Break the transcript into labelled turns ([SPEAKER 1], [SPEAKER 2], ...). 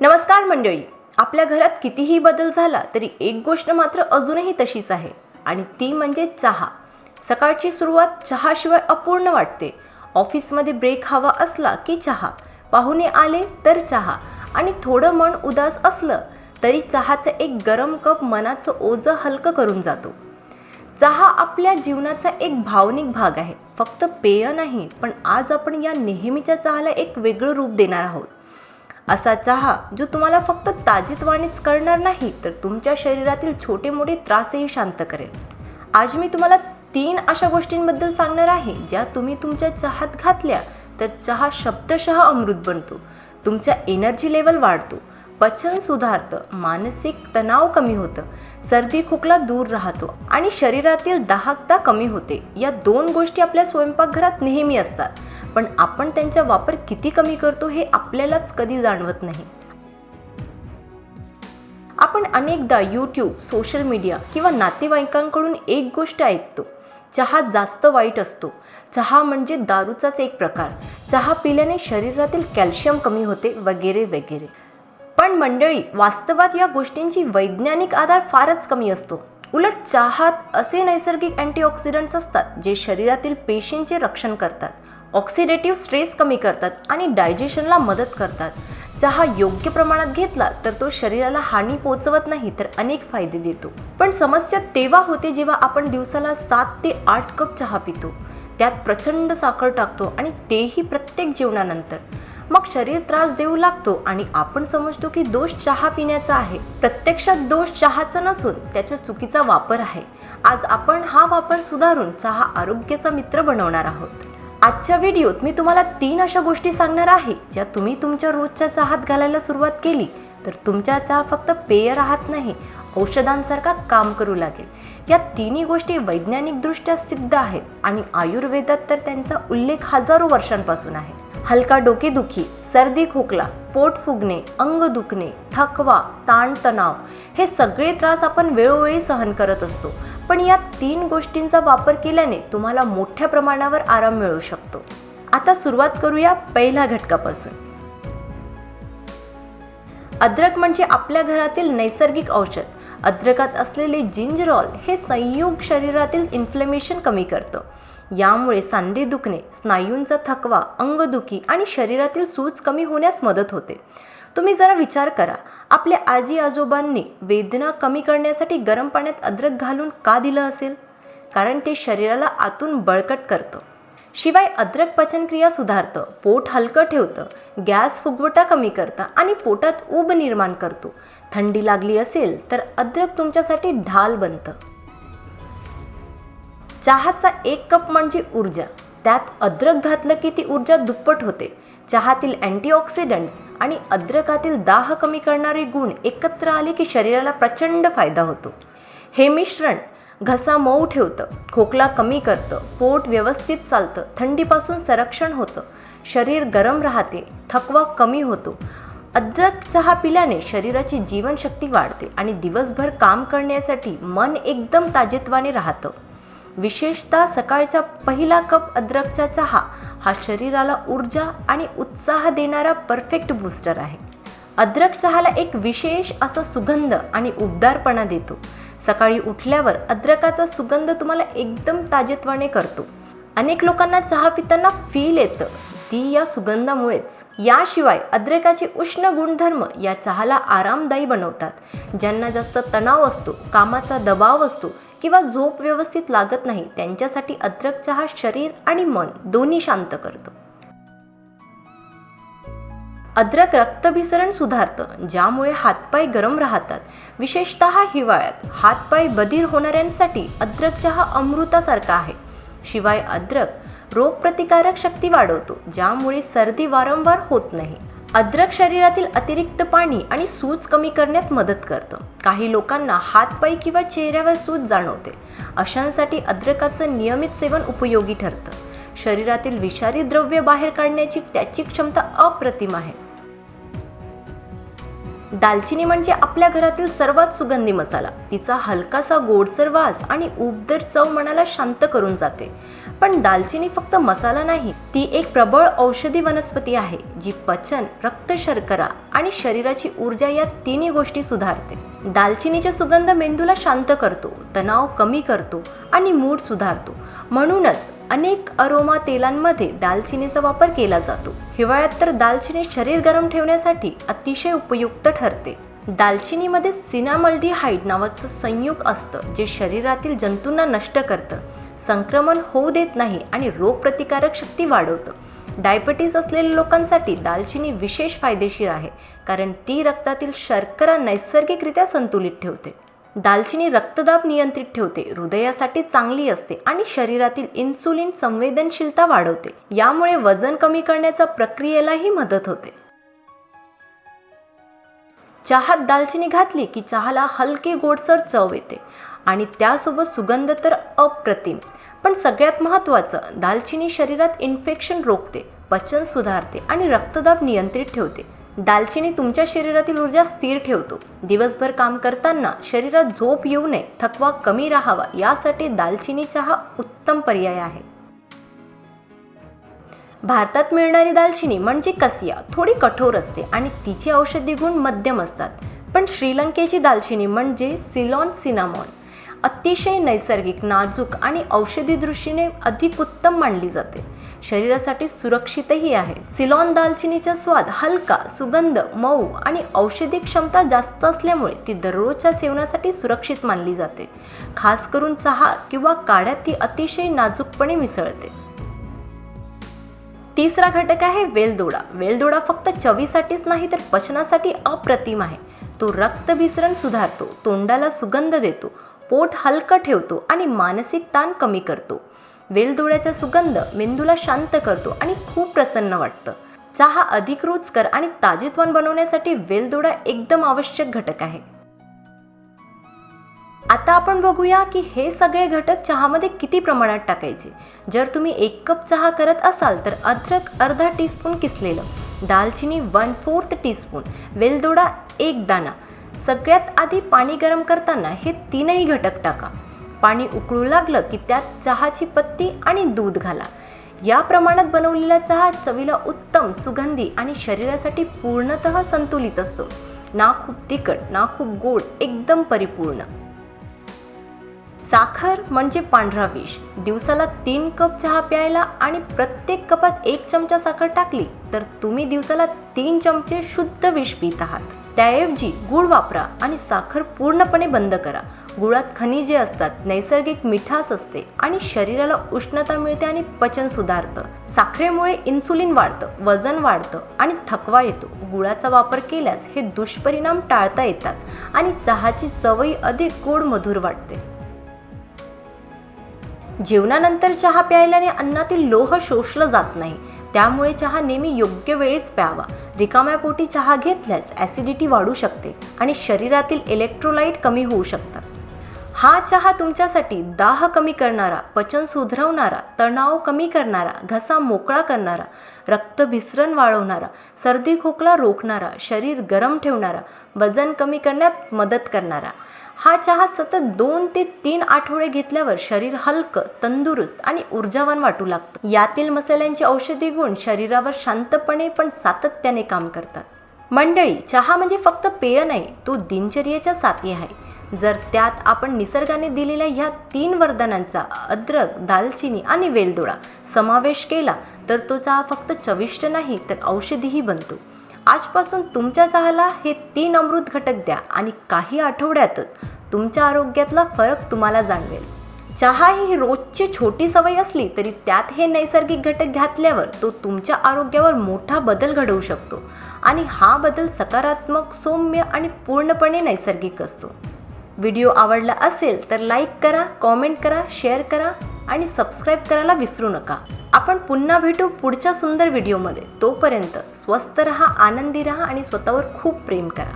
[SPEAKER 1] नमस्कार मंडळी. आपल्या घरात कितीही बदल झाला तरी एक गोष्ट मात्र अजूनही तशीच आहे आणि ती म्हणजे चहा. सकाळची सुरुवात चहाशिवाय अपूर्ण वाटते. ऑफिसमध्ये ब्रेक हवा असला की चहा, पाहुणे आले तर चहा आणि थोडं मन उदास असलं तरी चहाचं एक गरम कप मनाचं ओझं हलकं करून जातो. चहा आपल्या जीवनाचा एक भावनिक भाग आहे, फक्त पेय नाही. पण आज आपण या नेहमीच्या चहाला एक वेगळं रूप देणार आहोत. असा चहा जो तुम्हाला फक्त ताजेतवानीच करणार नाही तर तुमच्या शरीरातील छोटे मोठे त्रासही शांत करेल. आज मी तुम्हाला 3 अशा गोष्टींबद्दल सांगणार आहे ज्या तुम्ही तुमच्या चहात घातल्या तर चहा शब्दशः अमृत बनतो. तुमच्या एनर्जी लेवल वाढतो, पचन सुधारतं, मानसिक तणाव कमी होतं, सर्दी खोकला दूर राहतो आणि शरीरातील दाहकता कमी होते. या 2 गोष्टी आपल्या स्वयंपाकघरात नेहमी असतात, पण आपण त्यांचा वापर किती कमी करतो हे आपल्यालाच कधी जाणवत नाही. आपण अनेकदा यूट्यूब, सोशल मीडिया किंवा नातेवाईकांकडून एक गोष्ट ऐकतो, चहा जास्त वाईट असतो, चहा म्हणजे दारूचाच एक प्रकार, चहा पिल्याने शरीरातील कॅल्शियम कमी होते वगैरे वगैरे. पण मंडळी, वास्तवात या गोष्टींची वैज्ञानिक आधार फारच कमी असतो. उलट चहात असे नैसर्गिक अँटीऑक्सिडंट्स असतात जे शरीरातील पेशींचे रक्षण करतात, ऑक्सिडेटिव्ह स्ट्रेस कमी करतात आणि डायजेशनला मदत करतात. चहा योग्य प्रमाणात घेतला तर तो शरीराला हानी पोचवत नाही तर अनेक फायदे देतो. पण समस्या तेव्हा होते जेव्हा आपण दिवसाला 7 ते 8 कप चहा पितो, त्यात प्रचंड साखर टाकतो आणि तेही प्रत्येक जेवणानंतर. मग शरीर त्रास देऊ लागतो आणि आपण समजतो की दोष चहा पिण्याचा आहे. प्रत्यक्षात दोष चहाचा नसून त्याच्या चुकीचा वापर आहे. आज आपण हा वापर सुधारून चहा आरोग्याचा मित्र बनवणार आहोत. आजच्या व्हिडिओत मी तुम्हाला 3 अशा गोष्टी सांगणार आहे ज्या तुम्ही तुमच्या रोजच्या चहात घालायला सुरुवात केली तर तुमचा चहा फक्त पेय राहत नाही, औषधांसारखा काम करू लागेल. या 3 गोष्टी वैज्ञानिकदृष्ट्या सिद्ध आहेत आणि आयुर्वेदात तर त्यांचा उल्लेख हजारो वर्षांपासून आहे. हलका डोकेदुखी, सर्दी खोकला, पोट फुगणे, अंग दुखणे, थकवा, ताणतणाव हे सगळे त्रास आपण वेळोवेळी सहन करत असतो. पण या 3 गोष्टींचा वापर केल्याने तुम्हाला मोठ्या प्रमाणावर आराम मिळू शकतो. आता सुरुवात करूया पहिल्या घटकापासून. अद्रक म्हणजे आपल्या घरातील नैसर्गिक औषध. अद्रकात असलेले जिंजरॉल हे संयुग शरीरातील इन्फ्लेमेशन कमी करतं. यामुळे सांधे दुखणे, स्नायूंचा थकवा, अंगदुखी आणि शरीरातील सूज कमी होण्यास मदत होते. तुम्ही जरा विचार करा, आपल्या आजी आजोबांनी वेदना कमी करण्यासाठी गरम पाण्यात अद्रक घालून का दिलं असेल? कारण ते शरीराला आतून बळकट करतं. शिवाय अद्रक पचनक्रिया सुधारतं, पोट हलकं ठेवतं, गॅस फुगवटा कमी करतं आणि पोटात ऊब निर्माण करतो. थंडी लागली असेल तर अद्रक तुमच्यासाठी ढाल बनतं. चहाचा 1 कप म्हणजे ऊर्जा. त्यात अद्रक घातलं की ती ऊर्जा दुप्पट होते. चहातील अँटीऑक्सिडंट्स आणि अद्रकातील दाह कमी करणारे गुण एकत्र आले की शरीराला प्रचंड फायदा होतो. हे मिश्रण घसा मऊ ठेवतं, खोकला कमी करतं, पोट व्यवस्थित चालतं, थंडीपासून संरक्षण होतं, शरीर गरम राहते, थकवा कमी होतो. अद्रक चहा पिल्याने शरीराची जीवनशक्ती वाढते आणि दिवसभर काम करण्यासाठी मन एकदम ताजेतवाने राहतं. विशेषतः सकाळचा पहिला कप अद्रकचा चहा हा शरीराला ऊर्जा आणि उत्साह देणारा परफेक्ट बूस्टर आहे. अद्रक चहाला एक विशेष असा सुगंध आणि उबदारपणा देतो. सकाळी उठल्यावर अद्रकाचा सुगंध तुम्हाला एकदम ताजेतवाने करतो. अनेक लोकांना चहा पिताना फील येतं, ती या सुगंधामुळेच. याशिवाय अद्रकाचे उष्ण गुणधर्म या चहाला आरामदायी बनवतात. ज्यांना जास्त तणाव असतो, कामाचा दबाव असतो किंवा झोप व्यवस्थित लागत नाही, त्यांच्यासाठी अद्रक चहा शरीर आणि मन दोन्ही शांत करतो. अद्रक रक्तभिसरण सुधारतं, ज्यामुळे हातपाय गरम राहतात. विशेषतः हिवाळ्यात हातपाय बधीर होणाऱ्यांसाठी अद्रक चहा अमृतासारखा आहे. शिवाय अद्रक रोगप्रतिकारक शक्ती वाढवतो, ज्यामुळे सर्दी वारंवार होत नाही. अद्रक शरीरातील अतिरिक्त पाणी आणि सूज कमी करण्यात मदत करतं. काही लोकांना हातपाय किंवा चेहऱ्यावर सूज जाणवते, अशांसाठी अद्रकाचं नियमित सेवन उपयोगी ठरतं. शरीरातील विषारी द्रव्य बाहेर काढण्याची त्याची क्षमता अप्रतिम आहे. दालचिनी म्हणजे आपल्या घरातील सर्वात सुगंधी मसाला. तिचा हलकासा गोडसर वास आणि उबदार चव मनाला शांत करून जाते. पण दालचिनी फक्त मसाला नाही, ती एक प्रबळ औषधी वनस्पती आहे जी पचन, रक्त शर्करा आणि शरीराची ऊर्जा या तिन्ही गोष्टी सुधारते. दालचिनीचा सुगंध मेंदूला शांत करतो, तणाव कमी करतो आणि मूड सुधारतो. म्हणूनच अनेक अरोमा तेलांमध्ये दालचिनीचा वापर केला जातो. हिवाळ्यात तर दालचिनी शरीर गरम ठेवण्यासाठी अतिशय उपयुक्त ठरते. दालचिनीमध्ये सिनामल्डिहाइड नावाचं संयुग असतं जे शरीरातील जंतूंना नष्ट करतं, संक्रमण होऊ देत नाही आणि रोगप्रतिकारक शक्ती वाढवतं. डायबिटीस असलेल्या लोकांसाठी दालचिनी विशेष फायदेशीर आहे कारण ती रक्तातील शर्करा नैसर्गिकरित्या संतुलित ठेवते. दालचिनी रक्तदाब नियंत्रित ठेवते, हृदयासाठी चांगली असते आणि शरीरातील इन्सुलिन संवेदनशीलता वाढवते. यामुळे वजन कमी करण्याच्या प्रक्रियेलाही मदत होते. चहात दालचिनी घातली की चहाला हलके गोडसर चव येते आणि त्यासोबत सुगंध तर अप्रतिम. पण सगळ्यात महत्त्वाचं, दालचिनी शरीरात इन्फेक्शन रोखते, पचन सुधारते आणि रक्तदाब नियंत्रित ठेवते. दालचिनी तुमच्या शरीरातील ऊर्जा स्थिर ठेवतो. दिवसभर काम करताना शरीरात झोप येऊ नये, थकवा कमी राहावा यासाठी दालचिनी चहा उत्तम पर्याय आहे. भारतात मिळणारी दालचिनी म्हणजे कसिया थोडी कठोर असते आणि तिचे औषधी गुण मध्यम असतात. पण श्रीलंकेची दालचिनी म्हणजे सिलॉन सिनामॉन अतिशय नैसर्गिक, नाजूक आणि औषधी दृष्टीने अधिक उत्तम मानली जाते. शरीरासाठी सुरक्षितही आहे. सिलॉन दालचिनीचा स्वाद हलका, सुगंध मऊ आणि औषधी क्षमता जास्त असल्यामुळे ती दररोजच्या सेवनासाठी सुरक्षित मानली जाते. खास करून चहा किंवा काढ्यात ती अतिशय नाजूकपणे मिसळते. तिसरा घटक आहे वेलदोडा. वेलदोडा फक्त चवीसाठीच नाही तर पचनासाठी अप्रतिम आहे. तो रक्तभिसरण सुधारतो, तोंडाला सुगंध देतो, पोट हलकं ठेवतो आणि मानसिक ताण कमी करतो. वेलदोड्याचा सुगंध मेंदूला शांत करतो आणि खूप प्रसन्न वाटतं. चहा अधिक रुचकर आणि ताजेतवान बनवण्यासाठी वेलदोडा एकदम आवश्यक घटक आहे. आता आपण बघूया की हे सगळे घटक चहामध्ये किती प्रमाणात टाकायचे. जर तुम्ही 1 कप चहा करत असाल तर अद्रक अर्धा टीस्पून किसलेलं, दालचिनी 1/4 टीस्पून, वेलदोडा 1 दाणा. सगळ्यात आधी पाणी गरम करताना हे तीनही घटक टाका. पाणी उकळू लागलं की त्यात चहाची पत्ती आणि दूध घाला. या प्रमाणात बनवलेला चहा चवीला उत्तम, सुगंधी आणि शरीरासाठी पूर्णतः संतुलित असतो. ना खूप तिखट ना खूप गोड, एकदम परिपूर्ण. साखर म्हणजे पांढरा विष. दिवसाला 3 कप चहा प्यायला आणि प्रत्येक कपात 1 चमचा साखर टाकली तर तुम्ही दिवसाला 3 चमचे शुद्ध विष पित आहात. त्याऐवजी गूळ वापरा आणि साखर पूर्णपणे बंद करा. गुळात खनिजे असतात, नैसर्गिक मिठास असते आणि शरीराला उष्णता मिळते आणि पचन सुधारतं. साखरेमुळे इन्सुलिन वाढतं, वजन वाढतं आणि थकवा येतो. गुळाचा वापर केल्यास हे दुष्परिणाम टाळता येतात आणि चहाची चवही अधिक गोड मधुर वाटते. जेवणानंतर चहा प्यायल्याने अन्नातील लोह शोषलं जात नाही, त्यामुळे चहा नेहमी योग्य वेळीच प्यावा. रिकाम्या पोटी चहा घेतल्यास ॲसिडिटी वाढू शकते आणि शरीरातील इलेक्ट्रोलाइट कमी होऊ शकतात. हा चहा तुमच्यासाठी दाह कमी करणारा, पचन सुधारवणारा, तणाव कमी करणारा, घसा मोकळा करणारा, रक्तभिसरण वाढवणारा, सर्दी खोकला रोखणारा, शरीर गरम ठेवणारा, वजन कमी करण्यात मदत करणारा. हा चहा सतत 2 ते 3 आठवडे घेतल्यावर शरीर हलकं, तंदुरुस्त आणि ऊर्जावान वाटू लागतं. यातील मसाल्यांचे औषधी गुण शरीरावर शांतपणे पण सातत्याने काम करतात. मंडळी, चहा म्हणजे फक्त पेय नाही, तो दिनचर्येच्या साथी आहे. जर त्यात आपण निसर्गाने दिलेल्या ह्या 3 वरदानांचा अद्रक, दालचिनी आणि वेलदोडा समावेश केला तर तो चहा फक्त चविष्ट नाही तर औषधीही बनतो. आजपासून तुमच्या चहाला हे 3 अमृत घटक द्या आणि काही आठवड्यातच तुमच्या आरोग्यातला फरक तुम्हाला जाणवेल. चहा ही रोजची छोटी सवय असली तरी त्यात हे नैसर्गिक घटक घातल्यावर तो तुमच्या आरोग्यावर मोठा बदल घडवू शकतो आणि हा बदल सकारात्मक, सौम्य आणि पूर्णपणे नैसर्गिक असतो. व्हिडिओ आवडला असेल तर लाईक करा, कॉमेंट करा, शेअर करा आणि सबस्क्राईब करायला विसरू नका. आपण पुन्हा भेटू पुढच्या सुंदर व्हिडिओमध्ये. तोपर्यंत स्वस्थ रहा, आनंदी रहा आणि स्वतःवर खूप प्रेम करा.